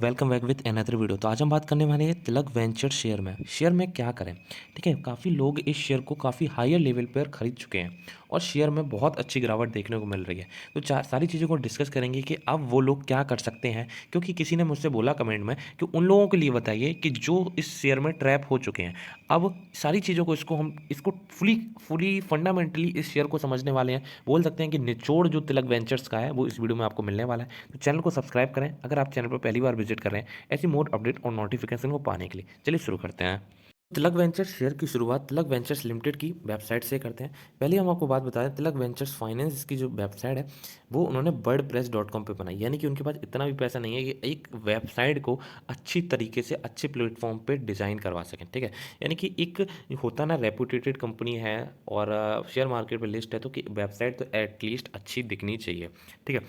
Welcome back with another video. तो आज हम बात करने वाले हैं तिलक वेंचर शेयर में क्या करें। ठीक है, काफ़ी लोग इस शेयर को काफ़ी हायर लेवल पर खरीद चुके हैं और शेयर में बहुत अच्छी गिरावट देखने को मिल रही है। तो चार सारी चीज़ों को डिस्कस करेंगे कि अब वो लोग क्या कर सकते हैं, क्योंकि किसी ने मुझसे बोला कमेंट में कि उन लोगों के लिए बताइए कि जो इस शेयर में ट्रैप हो चुके हैं। अब सारी चीज़ों को इसको फुली फुली फंडामेंटली इस शेयर को समझने वाले हैं। बोल सकते हैं कि निचोड़ जो तिलक वेंचर्स का है वो इस वीडियो में आपको मिलने वाला है। तो चैनल को सब्सक्राइब करें अगर आप चैनल पर पहली बार विजिट कर रहे हैं ऐसी मोर अपडेट और नोटिफिकेशन को पाने के लिए। चलिए शुरू करते हैं। तिलक वेंचर्स शेयर की शुरुआत तिलक वेंचर्स लिमिटेड की वेबसाइट से करते हैं। पहले हम आपको बात बता दें, तिलक वेंचर्स फाइनेंस की जो वेबसाइट है वो उन्होंने वर्डप्रेस.com पे बनाई, यानी कि उनके पास इतना भी पैसा नहीं है कि एक वेबसाइट को अच्छी तरीके से अच्छे प्लेटफॉर्म पे डिज़ाइन करवा सकें। ठीक है, यानी कि एक होता ना रेपुटेटेड कंपनी है और शेयर मार्केट पे लिस्ट है तो कि वेबसाइट तो एटलीस्ट अच्छी दिखनी चाहिए। ठीक है,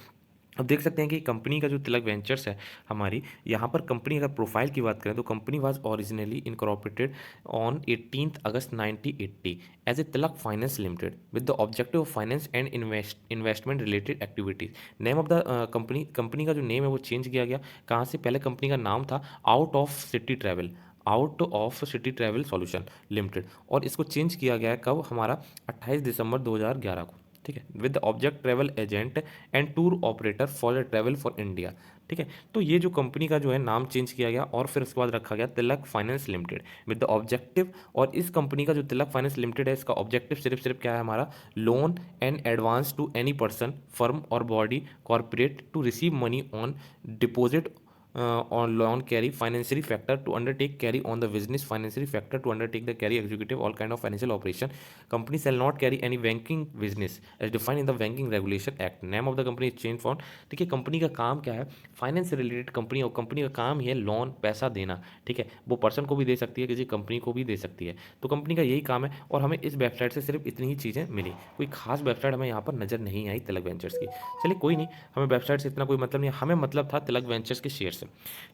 अब देख सकते हैं कि कंपनी का जो तिलक वेंचर्स है हमारी, यहाँ पर कंपनी अगर प्रोफाइल की बात करें तो company was originally incorporated on 18 August 1980 as a Tilak finance limited with the objective of finance and investment related activities. Name of the company का जो नेम है वो चेंज किया गया। कहाँ से? पहले कंपनी का नाम था out of city travel solution limited, और इसको चेंज किया गया है कब? हमारा 28 दिसंबर 2011 को। ठीक है, with the object travel agent and tour operator for the travel for India. ठीक है, तो ये जो कंपनी का जो है नाम चेंज किया गया और फिर उसके बाद रखा गया Tilak finance limited with the objective. और इस कंपनी का जो तिलक फाइनेंस लिमिटेड है इसका ऑब्जेक्टिव सिर्फ क्या है हमारा? Loan and advance to any person firm और body corporate to receive money on deposit on loan carry financially factor to undertake carry on the business financially factor to undertake the carry executive all kind of financial operation. Company shall not carry any banking business as defined in the banking regulation act. Name of the company is changed from। देखिए company का काम क्या है? Finance से related company, और company का काम ही है लोन, पैसा देना। ठीक है, वो पर्सन को भी दे सकती है, किसी कंपनी को भी दे सकती है। तो कंपनी का यही काम है और हमें इस वेबसाइट से सिर्फ इतनी ही चीज़ें मिली। कोई खास वेबसाइट हमें यहाँ पर नज़र नहीं आई तिलक वेंचर्स की। चलिए कोई नहीं, हमें वेबसाइट से इतना कोई मतलब नहीं, हमें मतलब था तिलक वेंचर्स के शेयर से।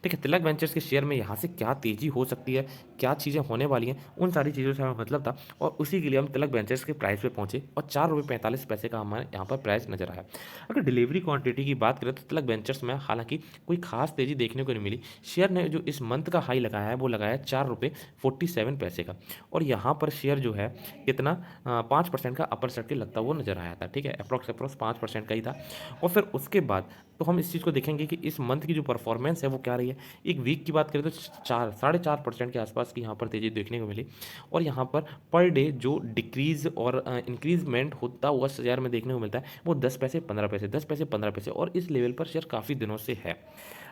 ठीक है, तिलक वेंचर्स के शेयर में यहाँ से क्या तेज़ी हो सकती है, क्या चीज़ें होने वाली हैं, उन सारी चीज़ों से हमें मतलब था और उसी के लिए हम तिलक वेंचर्स के प्राइस पे पहुंचे और 4 रुपये 45 पैसे का हमारे यहाँ पर प्राइस नजर आया। अगर डिलीवरी क्वांटिटी की बात करें तो तिलक वेंचर्स में हालांकि कोई खास तेज़ी देखने को नहीं मिली। शेयर ने जो इस मंथ का हाई लगाया है वो लगाया 4 रुपये 47 पैसे का, और यहाँ पर शेयर जो है कितना 5% का अपर सर्किट लगता हुआ नजर आया था। ठीक है, अप्रोक्स 5% का ही था। और फिर उसके बाद तो हम इस चीज़ को देखेंगे कि इस मंथ की जो परफॉर्मेंस है वो क्या रही है। एक वीक की बात करें तो 4 साढ़े 4% के आसपास की यहाँ पर तेज़ी देखने को मिली, और यहाँ पर डे जो डिक्रीज और इंक्रीजमेंट होता हुआ शेयर में देखने को मिलता है वो 10 पैसे 15 पैसे 10 पैसे 15 पैसे, और इस लेवल पर शेयर काफ़ी दिनों से है।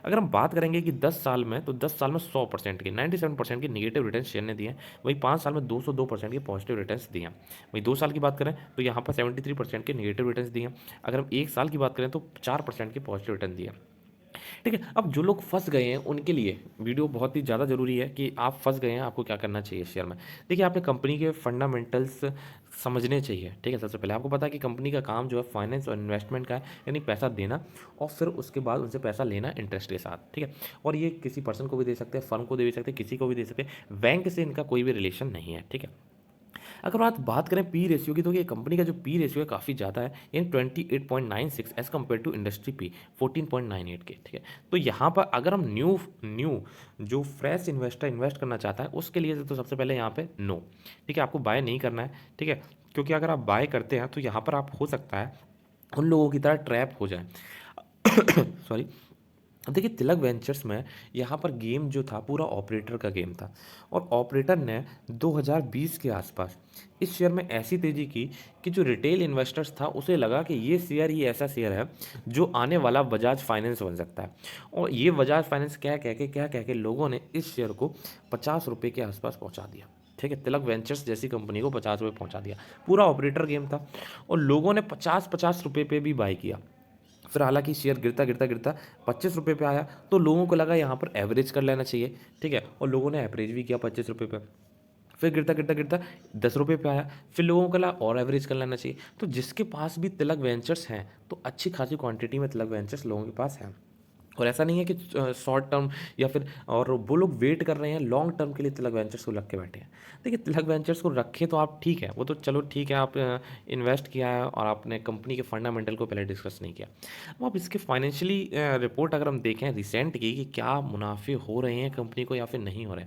अगर हम बात करेंगे कि 10 साल में, तो 10 साल में 100% के 97% के निगेटिव रिटर्न शेयर ने दिए हैं। वही 5 साल में 202% के पॉजिटिव रिटर्न्स दिए हैं। वही 2 साल की बात करें तो यहाँ पर 73% के निगेटिव रिटर्न्स दिए हैं। अगर हम 1 साल की बात करें तो 4% के पॉजिटिव रिटर्न दिए हैं। ठीक है, अब जो लोग फंस गए हैं उनके लिए वीडियो बहुत ही ज़्यादा ज़रूरी है कि आप फंस गए हैं, आपको क्या करना चाहिए शेयर में। देखिए, आपने कंपनी के फंडामेंटल्स समझने चाहिए। ठीक है, सबसे पहले आपको पता है कि कंपनी का काम जो है फाइनेंस और इन्वेस्टमेंट का है, यानी पैसा देना और फिर उसके बाद उनसे पैसा लेना इंटरेस्ट के साथ। ठीक है, और ये किसी पर्सन को भी दे सकते हैं, फर्म को दे भी सकते हैं, किसी को भी दे सकते हैं, बैंक से इनका कोई भी रिलेशन नहीं है। ठीक है, अगर बात करें पी रेशियो की, तो ये कंपनी का जो पी रेशियो है काफ़ी ज़्यादा है, यानी 28.96 as compare to industry P 14.98 के। ठीक है, तो यहाँ पर अगर हम न्यू न्यू जो फ्रेश इन्वेस्टर इन्वेस्ट करना चाहता है उसके लिए तो सबसे पहले यहाँ पे नो। ठीक है, आपको बाय नहीं करना है। ठीक है, क्योंकि अगर आप बाय करते हैं तो यहाँ पर आप हो सकता है उन लोगों की तरह ट्रैप हो जाए। सॉरी। अब देखिए, तिलक वेंचर्स में यहाँ पर गेम जो था पूरा ऑपरेटर का गेम था, और ऑपरेटर ने 2020 के आसपास इस शेयर में ऐसी तेज़ी की कि जो रिटेल इन्वेस्टर्स था उसे लगा कि ये शेयर ही ऐसा शेयर है जो आने वाला बजाज फाइनेंस बन सकता है। और ये बजाज फाइनेंस क्या कह के लोगों ने इस शेयर को 50 रुपये के आसपास पहुँचा दिया। ठीक है, तिलक वेंचर्स जैसी कंपनी को 50 रुपये पहुँचा दिया। पूरा ऑपरेटर गेम था और लोगों ने 50-50 रुपये पे भी बाई किया। फिर हालांकि शेयर गिरता गिरता गिरता 25 रुपये पे आया, तो लोगों को लगा यहाँ पर एवरेज कर लेना चाहिए। ठीक है, और लोगों ने एवरेज भी किया 25 रुपये पे। फिर गिरता गिरता गिरता 10 रुपये पे आया, फिर लोगों को लगा और एवरेज कर लेना चाहिए। तो जिसके पास भी तिलक वेंचर्स हैं तो अच्छी खासी क्वांटिटी में तिलक वेंचर्स लोगों के पास हैं, और ऐसा नहीं है कि शॉर्ट टर्म या फिर और वो लोग वेट कर रहे हैं लॉन्ग टर्म के लिए तिलक वेंचर्स को रख के बैठे हैं। देखिए तिलक वेंचर्स को रखे तो आप ठीक है, वो तो चलो ठीक है, आप इन्वेस्ट किया है और आपने कंपनी के फंडामेंटल को पहले डिस्कस नहीं किया। अब आप इसके फाइनेंशियली रिपोर्ट अगर हम देखें रिसेंट की कि क्या मुनाफे हो रहे हैं कंपनी को या फिर नहीं हो रहे,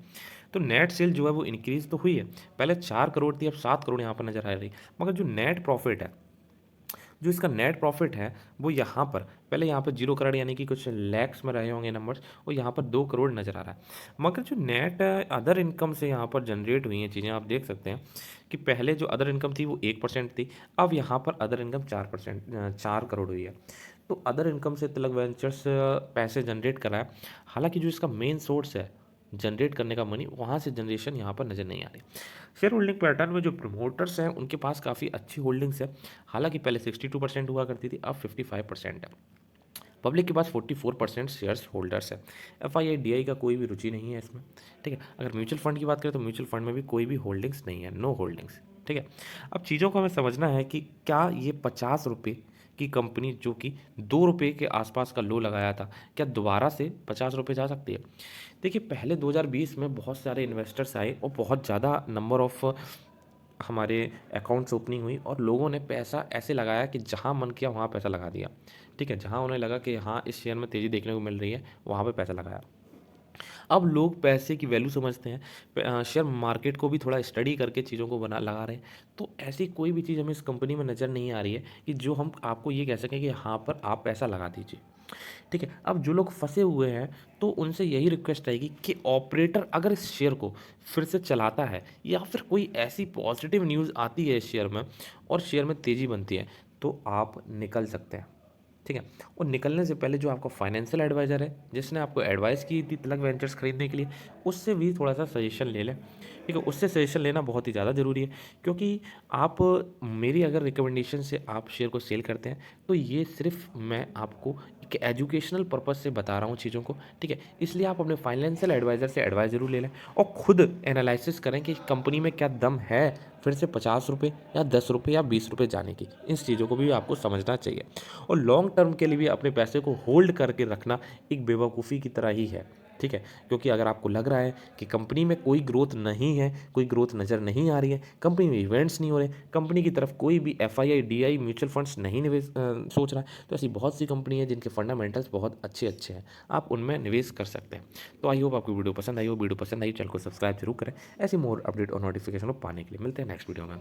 तो नेट सेल जो है वो इंक्रीज़ तो हुई है। पहले 4 करोड़ थी, अब 7 करोड़ यहाँ पर नज़र आ रही, मगर जो नेट प्रॉफिट है, जो इसका नेट प्रॉफिट है वो यहाँ पर पहले यहाँ पर 0 करोड़ यानी कि कुछ लैक्स में रहे होंगे नंबर्स, और यहाँ पर 2 करोड़ नज़र आ रहा है। मगर जो नेट अदर इनकम से यहाँ पर जनरेट हुई हैं चीज़ें, आप देख सकते हैं कि पहले जो अदर इनकम थी वो 1% थी, अब यहाँ पर अदर इनकम 4%, 4 करोड़ हुई है। तो अदर इनकम से तिलक वेंचर्स पैसे जनरेट कर रहा है, हालांकि जो इसका मेन सोर्स है जनरेट करने का मनी, वहाँ से जनरेशन यहाँ पर नज़र नहीं आ रही। शेयर होल्डिंग पैटर्न में जो प्रमोटर्स हैं उनके पास काफ़ी अच्छी होल्डिंग्स है, हालांकि पहले 62% हुआ करती थी, अब 55% है। पब्लिक के पास 44% शेयर्स होल्डर्स है। FII DI का कोई भी रुचि नहीं है इसमें, ठीक है। अगर म्यूचुअल फंड की बात करें तो म्यूचुअल फंड में भी कोई भी होल्डिंग्स नहीं है, नो होल्डिंग्स, ठीक है। अब चीज़ों को हमें समझना है कि क्या ये 50 रुपये की कंपनी जो कि 2 रुपये के आसपास का लो लगाया था, क्या दोबारा से 50 रुपये जा सकती है? देखिए पहले 2020 में बहुत सारे इन्वेस्टर्स आए और बहुत ज़्यादा नंबर ऑफ हमारे अकाउंट्स ओपनिंग हुई और लोगों ने पैसा ऐसे लगाया कि जहाँ मन किया वहाँ पैसा लगा दिया, ठीक है। जहाँ उन्हें लगा कि हाँ इस शेयर में तेज़ी देखने को मिल रही है, वहाँ पे पैसा लगाया। अब लोग पैसे की वैल्यू समझते हैं, शेयर मार्केट को भी थोड़ा स्टडी करके चीज़ों को बना लगा रहे हैं। तो ऐसी कोई भी चीज़ हमें इस कंपनी में नज़र नहीं आ रही है कि जो हम आपको ये कह सकें कि यहाँ पर आप पैसा लगा दीजिए, ठीक है। अब जो लोग फंसे हुए हैं तो उनसे यही रिक्वेस्ट रहेगी कि ऑपरेटर अगर इस शेयर को फिर से चलाता है या फिर कोई ऐसी पॉजिटिव न्यूज़ आती है इस शेयर में और शेयर में तेज़ी बनती है, तो आप निकल सकते हैं, ठीक है। और निकलने से पहले जो आपका फाइनेंशियल एडवाइज़र है जिसने आपको एडवाइस की थी तिलक वेंचर्स खरीदने के लिए, उससे भी थोड़ा सा सजेशन ले लें, ठीक है। उससे सजेशन लेना बहुत ही ज़्यादा ज़रूरी है, क्योंकि आप मेरी अगर रिकमेंडेशन से आप शेयर को सेल करते हैं तो ये सिर्फ मैं आपको एक एजुकेशनल पर्पज़ से बता रहा हूँ चीज़ों को, ठीक है। इसलिए आप अपने फाइनेंशियल एडवाइज़र से एडवाइस ज़रूर ले लें और खुद एनालिसिस करें कि कंपनी में क्या दम है फिर से 50 रुपये या 10 रुपये या 20 रुपये जाने की। इस चीज़ों को भी आपको समझना चाहिए और लॉन्ग टर्म के लिए भी अपने पैसे को होल्ड करके रखना एक बेवकूफ़ी की तरह ही है, ठीक है। क्योंकि अगर आपको लग रहा है कि कंपनी में कोई ग्रोथ नहीं है, कोई ग्रोथ नज़र नहीं आ रही है, कंपनी में इवेंट्स नहीं हो रहे, कंपनी की तरफ कोई भी FII DI म्यूचुअल फंड्स नहीं निवेश सोच रहा है, तो ऐसी बहुत सी कंपनी है जिनके फंडामेंटल्स बहुत अच्छे अच्छे हैं, आप उनमें निवेश कर सकते हैं। तो आई होप आपको वीडियो पसंद आई हो, वीडियो पसंद आई चैनल को सब्सक्राइब जरूर करें ऐसी मोर अपडेट और नोटिफिकेशन को पाने के लिए। मिलते हैं नेक्स्ट वीडियो में।